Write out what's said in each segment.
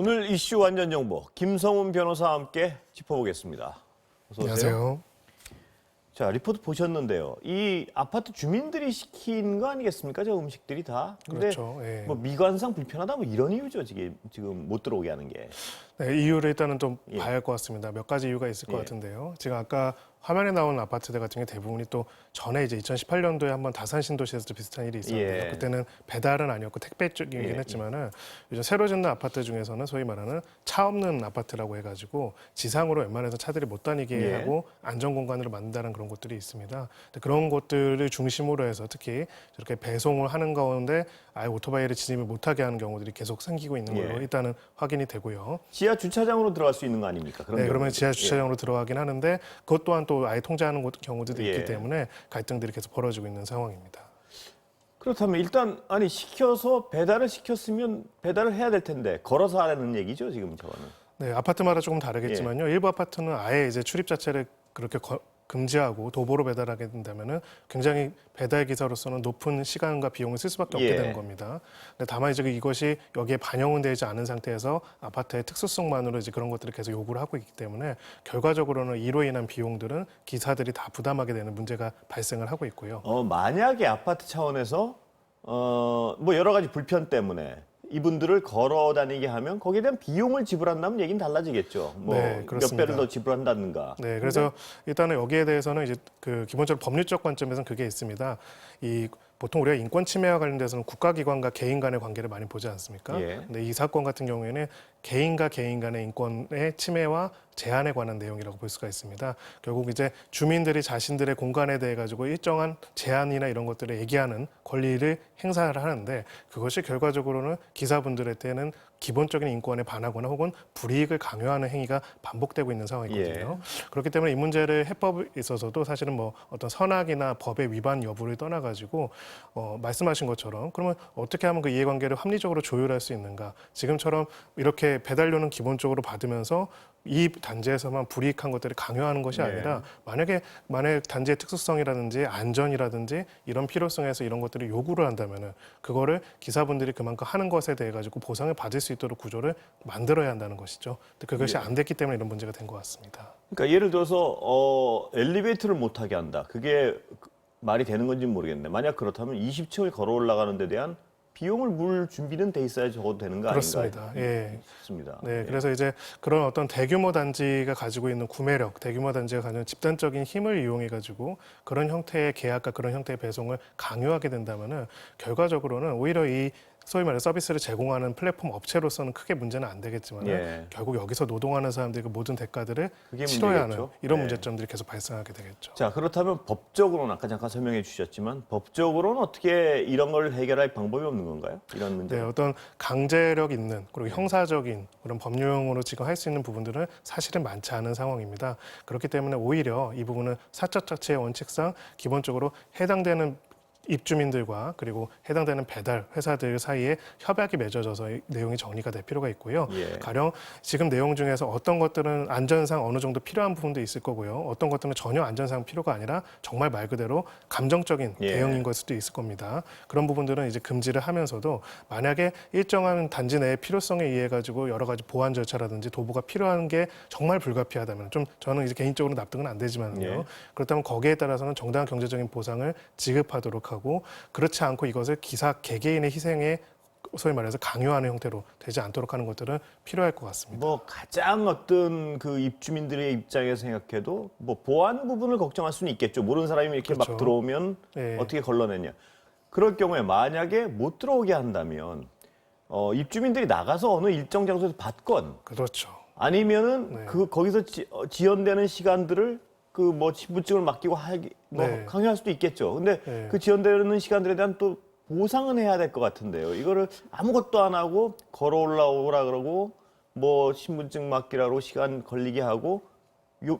오늘 이슈 완전 정보 김성훈 변호사와 함께 짚어보겠습니다. 어서 오세요. 안녕하세요. 자, 리포트 보셨는데요. 이 아파트 주민들이 시킨 거 아니겠습니까? 저 음식들이 다. 근데 그렇죠. 예. 뭐 미관상 불편하다 뭐 이런 이유죠. 지금 못 들어오게 하는 게. 네, 이유를 일단은 좀 예. 봐야 할 것 같습니다. 몇 가지 이유가 있을 것 예. 같은데요. 지금 아까 화면에 나오는 아파트들 같은 게 대부분이 또 전에 이제 2018년도에 한번 다산 신도시에서도 비슷한 일이 있었는데요. 예. 그때는 배달은 아니었고 택배 쪽이긴 예. 했지만은 요즘 새로 짓는 아파트 중에서는 소위 말하는 차 없는 아파트라고 해가지고 지상으로 웬만해서 차들이 못 다니게 예. 하고 안전 공간으로 만든다는 그런 곳들이 있습니다. 근데 그런 곳들을 중심으로 해서 특히 저렇게 배송을 하는 가운데 아예 오토바이를 진입을 못하게 하는 경우들이 계속 생기고 있는 걸로 예. 일단은 확인이 되고요. 지하 주차장으로 들어갈 수 있는 거 아닙니까? 그런 네, 그러면 경우는. 지하 주차장으로 들어가긴 하는데 그것 또한 또 아예 통제하는 경우들도 예. 있기 때문에 갈등들이 계속 벌어지고 있는 상황입니다. 그렇다면 일단 아니 시켜서 배달을 시켰으면 배달을 해야 될 텐데 걸어서 하라는 얘기죠, 지금 저거는. 네, 아파트마다 조금 다르겠지만요. 일부 아파트는 아예 이제 출입 자체를 그렇게 금지하고 도보로 배달하게 된다면은 굉장히 배달 기사로서는 높은 시간과 비용을 쓸 수밖에 없게 예. 되는 겁니다. 근데 다만 이제 이것이 여기에 반영은 되지 않은 상태에서 아파트의 특수성만으로 이제 그런 것들을 계속 요구를 하고 있기 때문에 결과적으로는 이로 인한 비용들은 기사들이 다 부담하게 되는 문제가 발생을 하고 있고요. 만약에 아파트 차원에서 뭐 여러 가지 불편 때문에 이분들을 걸어 다니게 하면 거기에 대한 비용을 지불한다면 얘기는 달라지겠죠. 뭐 네, 몇 그렇습니다. 배를 더 지불한다든가. 네, 그래서 일단은 여기에 대해서는 이제 그 기본적으로 법률적 관점에서는 그게 있습니다. 보통 우리가 인권 침해와 관련돼서는 국가기관과 개인 간의 관계를 많이 보지 않습니까? 예. 근데 이 사건 같은 경우에는 개인과 개인 간의 인권의 침해와 제한에 관한 내용이라고 볼 수가 있습니다. 결국 이제 주민들이 자신들의 공간에 대해 가지고 일정한 제한이나 이런 것들을 얘기하는 권리를 행사를 하는데 그것이 결과적으로는 기사분들한테는 기본적인 인권에 반하거나 혹은 불이익을 강요하는 행위가 반복되고 있는 상황이거든요. 그렇기 때문에 이 문제를 해법에 있어서도 사실은 뭐 어떤 선악이나 법의 위반 여부를 떠나가지고 말씀하신 것처럼 그러면 어떻게 하면 그 이해관계를 합리적으로 조율할 수 있는가? 지금처럼 이렇게 배달료는 기본적으로 받으면서 이 단지에서만 불이익한 것들을 강요하는 것이 아니라 만약 단지의 특수성이라든지 안전이라든지 이런 필요성에서 이런 것들을 요구를 한다면은 그거를 기사분들이 그만큼 하는 것에 대해 가지고 보상을 받을 수 있도록 구조를 만들어야 한다는 것이죠. 근데 그것이 안 됐기 때문에 이런 문제가 된 것 같습니다. 그러니까 예를 들어서 엘리베이터를 못 타게 한다. 그게 말이 되는 건지 모르겠는데 만약 그렇다면 20층을 걸어 올라가는 데 대한 비용을 물 준비는 돼 있어야 적어도 되는 거 그렇습니다. 아닌가 예. 싶습니다. 네, 그래서 이제 그런 어떤 대규모 단지가 가지고 있는 구매력, 대규모 단지가 가지는 집단적인 힘을 이용해 가지고 그런 형태의 계약과 그런 형태의 배송을 강요하게 된다면은 결과적으로는 오히려 이 소위 말해 서비스를 제공하는 플랫폼 업체로서는 크게 문제는 안 되겠지만 예. 결국 여기서 노동하는 사람들이 그 모든 대가들을 그게 치러야 문제겠죠. 하는 이런 네. 문제점들이 계속 발생하게 되겠죠. 자, 그렇다면 법적으로는 아까 잠깐 설명해 주셨지만 법적으로는 어떻게 이런 걸 해결할 방법이 없는 건가요? 이런 문제. 네, 어떤 강제력 있는 그리고 형사적인 그런 법률용으로 지금 할 수 있는 부분들은 사실은 많지 않은 상황입니다. 그렇기 때문에 오히려 이 부분은 사적 자체의 원칙상 기본적으로 해당되는 입주민들과 그리고 해당되는 배달 회사들 사이에 협약이 맺어져서 이 내용이 정리가 될 필요가 있고요. 예. 가령 지금 내용 중에서 어떤 것들은 안전상 어느 정도 필요한 부분도 있을 거고요. 어떤 것들은 전혀 안전상 필요가 아니라 정말 말 그대로 감정적인 예. 대응인 걸 수도 있을 겁니다. 그런 부분들은 이제 금지를 하면서도 만약에 일정한 단지 내의 필요성에 의해 가지고 여러 가지 보안 절차라든지 도보가 필요한 게 정말 불가피하다면 좀 저는 이제 개인적으로 납득은 안 되지만요. 예. 그렇다면 거기에 따라서는 정당한 경제적인 보상을 지급하도록 하고 그렇지 않고 이것을 기사 개개인의 희생에 소위 말해서 강요하는 형태로 되지 않도록 하는 것들은 필요할 것 같습니다. 뭐 가장 어떤 그 입주민들의 입장에서 생각해도 뭐 보안 부분을 걱정할 수는 있겠죠. 모르는 사람이 이렇게 그렇죠. 막 들어오면 네. 어떻게 걸러내냐. 그럴 경우에 만약에 못 들어오게 한다면 입주민들이 나가서 어느 일정 장소에서 받건 그렇죠. 아니면은 네. 거기서 지연되는 시간들을 그 뭐 신분증을 맡기고 네. 강요할 수도 있겠죠. 근데 네. 그 지연되는 시간들에 대한 또 보상은 해야 될 것 같은데요. 이거를 아무것도 안 하고 걸어 올라오라 그러고 뭐 신분증 맡기라고 시간 걸리게 하고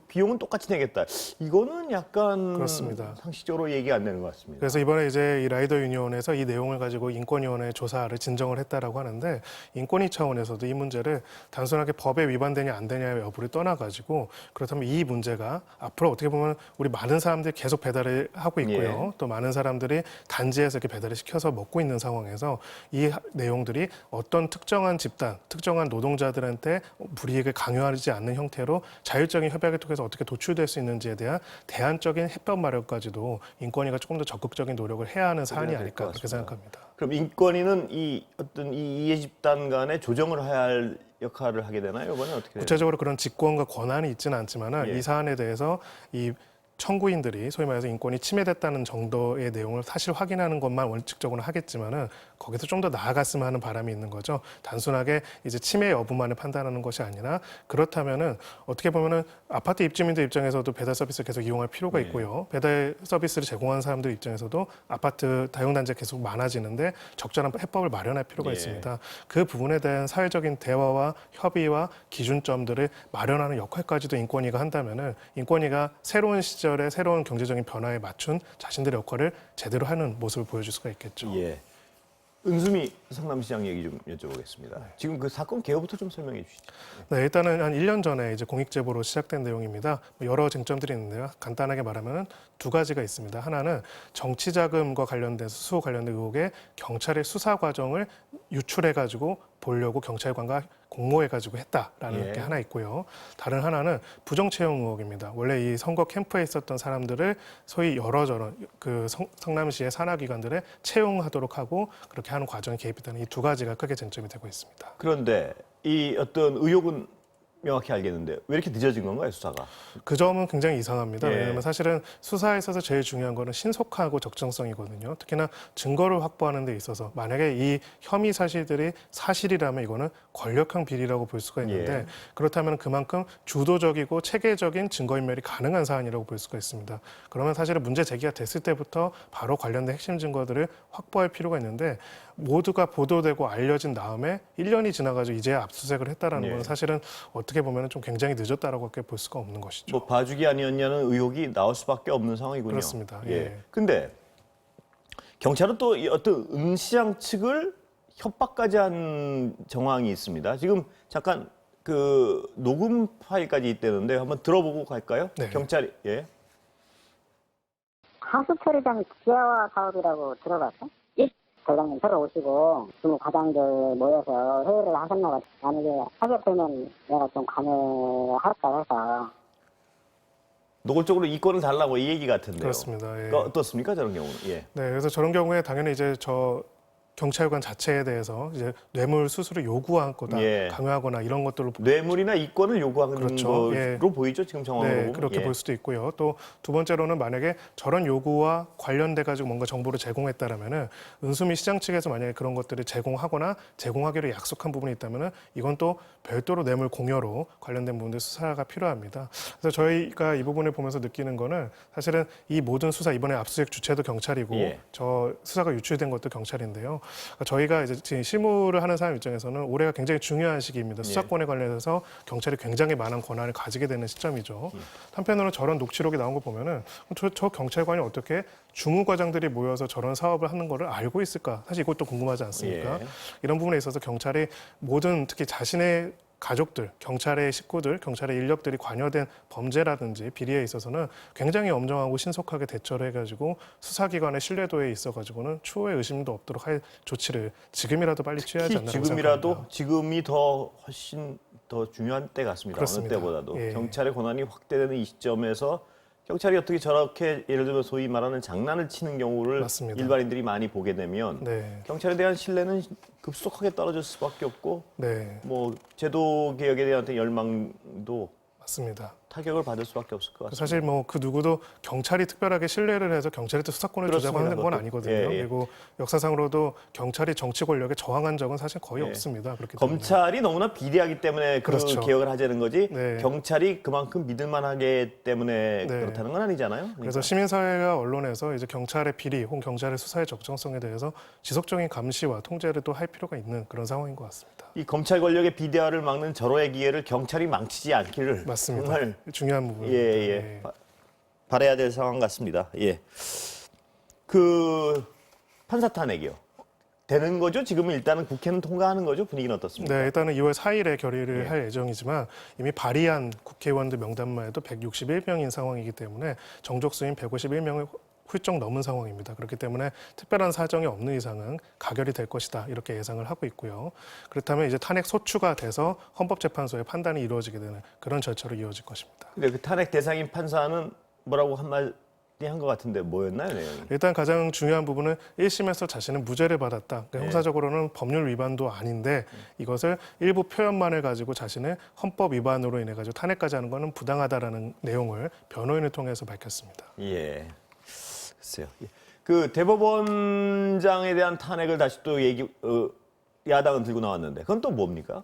비용은 똑같이 내겠다. 이거는 약간 그렇습니다. 상식적으로 얘기가 안 되는 것 같습니다. 그래서 이번에 이제 이 라이더 유니온에서 이 내용을 가지고 인권위원회 조사를 진정을 했다라고 하는데 인권위 차원에서도 이 문제를 단순하게 법에 위반되냐 안 되냐의 여부를 떠나가지고 그렇다면 이 문제가 앞으로 어떻게 보면 우리 많은 사람들이 계속 배달을 하고 있고요. 예. 또 많은 사람들이 단지에서 이렇게 배달을 시켜서 먹고 있는 상황에서 이 내용들이 어떤 특정한 집단, 특정한 노동자들한테 불이익을 강요하지 않는 형태로 자율적인 협약을 통해서 어떻게 도출될 수 있는지에 대한 대안적인 해법 마련까지도 인권위가 조금 더 적극적인 노력을 해야 하는 사안이 그래야 될 아닐까 것 그렇게 같습니다. 생각합니다. 그럼 인권위는 이 어떤 이 이해 집단 간에 조정을 해야 할 역할을 하게 되나요? 이번에 어떻게 돼요? 구체적으로 그런 직권과 권한이 있지는 않지만 예. 이 사안에 대해서 이 청구인들이 소위 말해서 인권이 침해됐다는 정도의 내용을 사실 확인하는 것만 원칙적으로 하겠지만은 거기서 좀 더 나아갔으면 하는 바람이 있는 거죠. 단순하게 이제 침해 여부만을 판단하는 것이 아니라 그렇다면은 어떻게 보면은 아파트 입주민들 입장에서도 배달 서비스를 계속 이용할 필요가 네. 있고요. 배달 서비스를 제공하는 사람들 입장에서도 아파트 다용단지가 계속 많아지는데 적절한 해법을 마련할 필요가 예. 있습니다. 그 부분에 대한 사회적인 대화와 협의와 기준점들을 마련하는 역할까지도 인권위가 한다면은 인권위가 새로운 시절에 새로운 경제적인 변화에 맞춘 자신들의 역할을 제대로 하는 모습을 보여줄 수가 있겠죠. 예. 은수미 성남시장 얘기 좀 여쭤보겠습니다. 지금 그 사건 개요부터 좀 설명해 주시죠. 네, 일단은 한 1년 전에 이제 공익 제보로 시작된 내용입니다. 여러 쟁점들이 있는데요. 간단하게 말하면 두 가지가 있습니다. 하나는 정치 자금과 관련된 수수 관련된 의혹에 경찰의 수사 과정을 유출해 가지고 보려고 경찰관과 공모해 가지고 했다라는 예. 게 하나 있고요. 다른 하나는 부정 채용 의혹입니다. 원래 이 선거 캠프에 있었던 사람들을 소위 여러저런 그 성남시의 산하기관들에 채용하도록 하고 그렇게 하는 과정에 개입했다는 이 두 가지가 크게 쟁점이 되고 있습니다. 그런데 이 어떤 의혹은 명확히 알겠는데 왜 이렇게 늦어진 건가요, 수사가? 그 점은 굉장히 이상합니다. 예. 왜냐하면 사실은 수사에 있어서 제일 중요한 거는 신속하고 적정성이거든요. 특히나 증거를 확보하는 데 있어서 만약에 이 혐의 사실들이 사실이라면 이거는 권력형 비리라고 볼 수가 있는데 예. 그렇다면 그만큼 주도적이고 체계적인 증거인멸이 가능한 사안이라고 볼 수가 있습니다. 그러면 사실은 문제 제기가 됐을 때부터 바로 관련된 핵심 증거들을 확보할 필요가 있는데 모두가 보도되고 알려진 다음에 1년이 지나가지고 이제 압수수색을 했다라는 예. 건 사실은 어떻게 보면 좀 굉장히 늦었다라고 볼 수가 없는 것이죠. 뭐 봐주기 아니었냐는 의혹이 나올 수밖에 없는 상황이군요. 그렇습니다. 예. 예. 근데 경찰은 또 이 어떤 은 시장 측을 협박까지 한 정황이 있습니다. 지금 잠깐 그 녹음 파일까지 있다는데 한번 들어보고 갈까요? 네. 경찰이 예. 하수 처리장 기아화 사업이라고 들어봤어? 대장님 들어오시고 주무 과장들 모여서 회의를 하셨나 봐. 만약에 하게 되면 내가 좀 관여할까 해서. 노골적으로 이권을 달라고 이 얘기 같은데요. 그렇습니다. 예. 그러니까 어떻습니까 저런 경우는? 예. 네, 그래서 저런 경우에 당연히 이제 저 경찰관 자체에 대해서 이제 뇌물 수수를 요구한 거다, 예. 강요하거나 이런 것들로 뇌물이나 이권을 요구하는 그렇죠. 거로 예. 보이죠 지금 정황으로 네, 보면. 그렇게 예. 볼 수도 있고요. 또 두 번째로는 만약에 저런 요구와 관련돼 가지고 뭔가 정보를 제공했다라면은 은수미 시장 측에서 만약에 그런 것들을 제공하거나 제공하기로 약속한 부분이 있다면은 이건 또 별도로 뇌물 공여로 관련된 부분들 수사가 필요합니다. 그래서 저희가 이 부분을 보면서 느끼는 거는 사실은 이 모든 수사 이번에 압수수색 주체도 경찰이고 예. 저 수사가 유출된 것도 경찰인데요. 그러니까 저희가 이제 지금 실무를 하는 사람 입장에서는 올해가 굉장히 중요한 시기입니다. 수사권에 관련해서 경찰이 굉장히 많은 권한을 가지게 되는 시점이죠. 한편으로는 저런 녹취록이 나온 거 보면은 저 경찰관이 어떻게 주무과장들이 모여서 저런 사업을 하는 거를 알고 있을까? 사실 이것도 궁금하지 않습니까? 예. 이런 부분에 있어서 경찰이 모든 특히 자신의 가족들, 경찰의 식구들, 경찰의 인력들이 관여된 범죄라든지 비리에 있어서는 굉장히 엄정하고 신속하게 대처를 해가지고 수사기관의 신뢰도에 있어가지고는 추후에 의심도 없도록 할 조치를 지금이라도 빨리 취해야지 않나 지금이라도 지금이 더 훨씬 더 중요한 때 같습니다. 그렇습니다. 어느 때보다도 예. 경찰의 권한이 확대되는 이 시점에서 경찰이 어떻게 저렇게 예를 들면 소위 말하는 장난을 치는 경우를 맞습니다. 일반인들이 많이 보게 되면 네, 경찰에 대한 신뢰는 급속하게 떨어질 수밖에 없고 네, 뭐 제도 개혁에 대한 열망도 맞습니다. 타격을 받을 수밖에 없을 것 같습니다. 사실 뭐 그 누구도 경찰이 특별하게 신뢰를 해서 경찰이 또 수사권을 그렇습니다. 주자고 하는 건 그것도. 아니거든요. 예, 예. 그리고 역사상으로도 경찰이 정치 권력에 저항한 적은 사실 거의 예. 없습니다. 그렇기 때문에. 검찰이 너무나 비대하기 때문에 그 그렇죠. 개혁을 하자는 거지 네. 경찰이 그만큼 믿을만하기 때문에 네. 그렇다는 건 아니잖아요. 그러니까. 그래서 시민사회가 언론에서 이제 경찰의 비리 혹은 경찰의 수사의 적정성에 대해서 지속적인 감시와 통제를 또 할 필요가 있는 그런 상황인 것 같습니다. 이 검찰 권력의 비대화를 막는 절호의 기회를 경찰이 망치지 않기를 맞습니다. 정말 중요한 부분입니다. 예. 바라야 될 상황 같습니다. 예. 그 판사 탄핵이요. 되는 거죠? 지금은 일단은 국회는 통과하는 거죠? 분위기는 어떻습니까? 네, 일단은 2월 4일에 결의를 예. 할 예정이지만 이미 발의한 국회의원들 명단만 해도 161명인 상황이기 때문에 정족수인 151명을 훌쩍 넘은 상황입니다. 그렇기 때문에 특별한 사정이 없는 이상은 가결이 될 것이다 이렇게 예상을 하고 있고요. 그렇다면 이제 탄핵 소추가 돼서 헌법재판소의 판단이 이루어지게 되는 그런 절차로 이어질 것입니다. 근데 그 탄핵 대상인 판사는 뭐라고 한마디 한 것 같은데 뭐였나요, 내용이? 일단 가장 중요한 부분은 1심에서 자신은 무죄를 받았다. 그러니까 네. 형사적으로는 법률 위반도 아닌데 이것을 일부 표현만을 가지고 자신의 헌법 위반으로 인해 가지고 탄핵까지 하는 것은 부당하다라는 내용을 변호인을 통해서 밝혔습니다. 예. 글쎄요. 예. 그 대법원장에 대한 탄핵을 다시 또 야당은 들고 나왔는데 그건 또 뭡니까?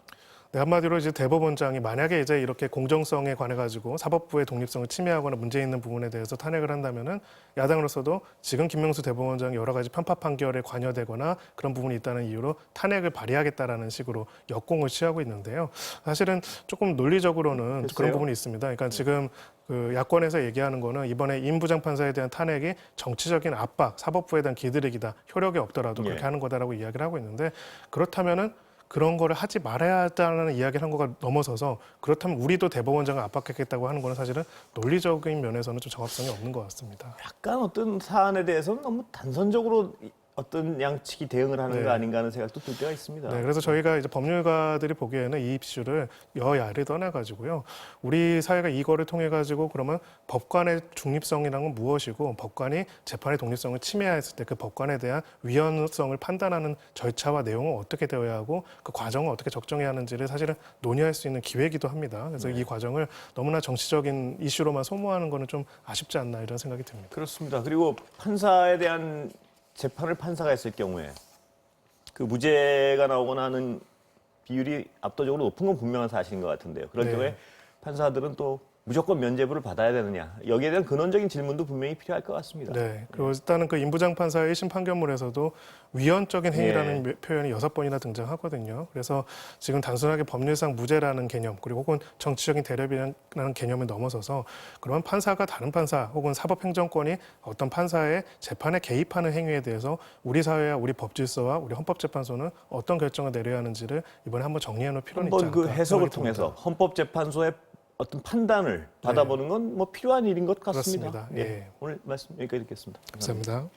네, 한마디로 이제 대법원장이 만약에 이제 이렇게 공정성에 관해 가지고 사법부의 독립성을 침해하거나 문제 있는 부분에 대해서 탄핵을 한다면은 야당으로서도 지금 김명수 대법원장이 여러 가지 편파 판결에 관여되거나 그런 부분이 있다는 이유로 탄핵을 발의하겠다라는 식으로 역공을 취하고 있는데요. 사실은 조금 논리적으로는 글쎄요. 그런 부분이 있습니다. 그러니까 지금 그 야권에서 얘기하는 거는 이번에 임 부장판사에 대한 탄핵이 정치적인 압박, 사법부에 대한 기드력이다, 효력이 없더라도 그렇게 예. 하는 거다라고 이야기를 하고 있는데 그렇다면은 그런 거를 하지 말아야 한다는 이야기를 한 거가 넘어서서 그렇다면 우리도 대법원장을 압박했겠다고 하는 거는 사실은 논리적인 면에서는 좀 정합성이 없는 것 같습니다. 약간 어떤 사안에 대해서는 너무 단선적으로 어떤 양측이 대응을 하는 네. 거 아닌가 하는 생각도 들 때가 있습니다. 네, 그래서 저희가 이제 법률가들이 보기에는 이 이슈를 여야를 떠나가지고요. 우리 사회가 이거를 통해 가지고 그러면 법관의 중립성이란 건 무엇이고 법관이 재판의 독립성을 침해했을 때 그 법관에 대한 위헌성을 판단하는 절차와 내용은 어떻게 되어야 하고 그 과정을 어떻게 적정해야 하는지를 사실은 논의할 수 있는 기회이기도 합니다. 그래서 이 과정을 너무나 정치적인 이슈로만 소모하는 거는 좀 아쉽지 않나 이런 생각이 듭니다. 그렇습니다. 그리고 판사에 대한 재판을 판사가 했을 경우에 그 무죄가 나오거나 하는 비율이 압도적으로 높은 건 분명한 사실인 것 같은데요. 그럴 네. 경우에 판사들은 또 무조건 면죄부를 받아야 되느냐. 여기에 대한 근원적인 질문도 분명히 필요할 것 같습니다. 네. 그리고 일단은 그 임부장 판사의 1심 판결문에서도 위헌적인 행위라는 예. 표현이 6번이나 등장하거든요. 그래서 지금 단순하게 법률상 무죄라는 개념 그리고 혹은 정치적인 대립이라는 개념을 넘어서서 그러면 판사가 다른 판사 혹은 사법행정권이 어떤 판사의 재판에 개입하는 행위에 대해서 우리 사회와 우리 법질서와 우리 헌법재판소는 어떤 결정을 내려야 하는지를 이번에 한번 정리해 놓을 필요는 있지 한번 않을까 그 해석을 생각이 듭니다. 통해서 헌법재판소의 어떤 판단을 받아보는 건 뭐 필요한 일인 것 같습니다. 그렇습니다. 네. 예. 오늘 말씀 여기까지 듣겠습니다. 감사합니다.